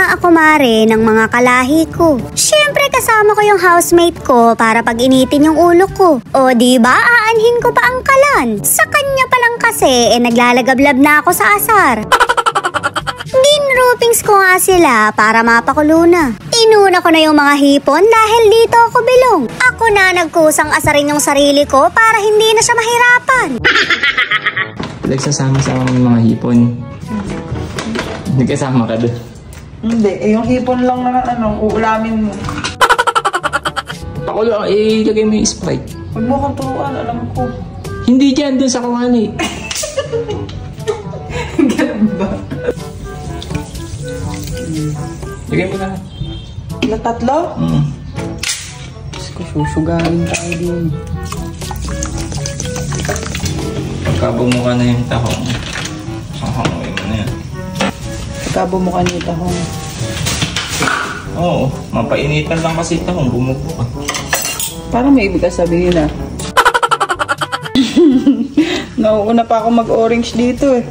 nga ako mare ng mga kalahi ko. Siyempre kasama ko yung housemate ko para pag initin yung ulo ko. O diba aanhin ko pa ang kalan. Sa kanya pa lang kasi naglalagablab na ako sa asar. Ginroopings ko nga sila para mapakulo na. Inuna ko na yung mga hipon dahil dito ako bilong. Ako na nagkusang asarin yung sarili ko para hindi na siya mahirapan. Nagsasama-sama ng mga hipon. Nagkasama ka doon? Hindi, yung hipon lang na uulamin mo. Pakulo, ilagay mo yung Sprite. Huwag mo kang turuan, alam ko. Hindi dyan, dun sa kuhani. Ganun ba? Lagay mo na. Tatlo? Diyos ko, susugarin tayo din. Pagkabumuka na yung tahong. Hahanguin mo na yan. Pagkabumuka niyo tahong. Oo, mapainitan lang kasi tahong bumubuka. Parang may ibig ka sabihin ah. Nauuna pa ako mag-orange dito eh.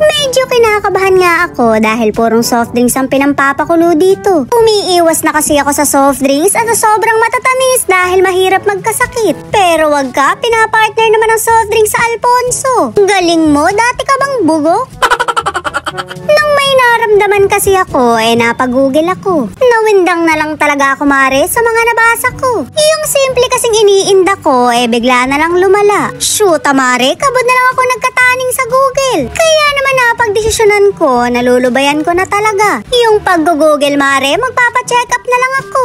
Medyo kinakabahan nga ako dahil purong soft drinks ang pinampapakulo dito. Umiiwas na kasi ako sa soft drinks at sobrang matatamis dahil mahirap magkasakit. Pero wag ka, pinapartner naman ang soft drinks sa Alfonso. Galing mo, dati ka bang bugok? Nang may naramdaman kasi ako, napag-google ako. Nawindang na lang talaga ako mare sa mga nabasa ko. Yung simple kasing iniinda ko, bigla na lang lumala. Shoot mare, kabod na lang ako nagkataning sa Google. Kaya naman napagdesisyonan ko, nalulubayan ko na talaga. Yung pag-google mare, magpapacheck up na lang ako.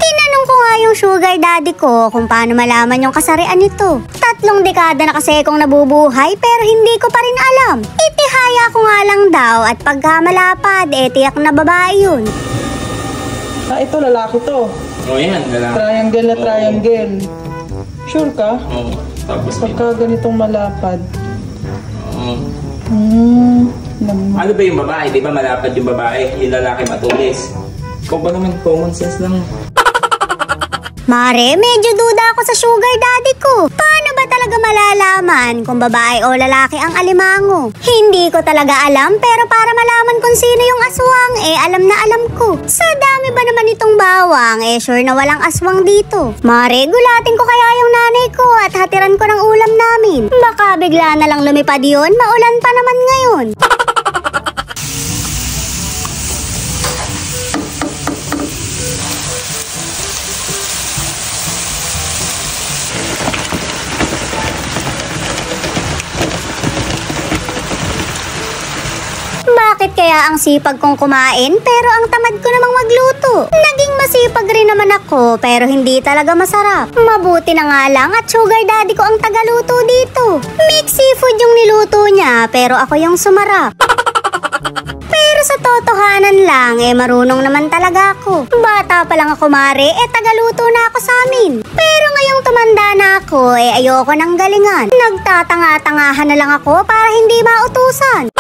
Tinanong ko nga yung sugar daddy ko kung paano malaman yung kasarian nito. 3 dekada na kasi akong nabubuhay pero hindi ko pa rin alam. Itihaya ko nga lang daw at pagka malapad, tiyak na babae yun. Ito lalaki to. Oo yan, lalaki. Triangle na triangle. Sure ka? Oo, tapos pagka ganitong malapad. Oo. Ano ba yung babae? Di ba malapad yung babae? Yung lalaki matulis. Ikaw ba naman common sense lang? Mare, medyo duda ako sa sugar daddy ko. Paano ba talaga malalaman kung babae o lalaki ang alimango? Hindi ko talaga alam pero para malaman kung sino yung aswang, alam na alam ko. Sa dami ba naman itong bawang, sure na walang aswang dito. Mare, gulatin ko kaya yung nanay ko at hatiran ko ng ulam namin. Baka bigla na lang lumipad yun, maulan pa naman ngayon. Bakit kaya ang sipag kong kumain pero ang tamad ko namang magluto? Naging masipag rin naman ako pero hindi talaga masarap. Mabuti na nga lang at sugar daddy ko ang tagaluto dito. Mixed seafood yung niluto niya pero ako yung sumarap. Pero sa totohanan lang, marunong naman talaga ako. Bata pa lang ako mare, tagaluto na ako sa amin. Pero ngayong tumanda na ako, ayoko ng galingan. Nagtatanga-tangahan na lang ako para hindi mautusan.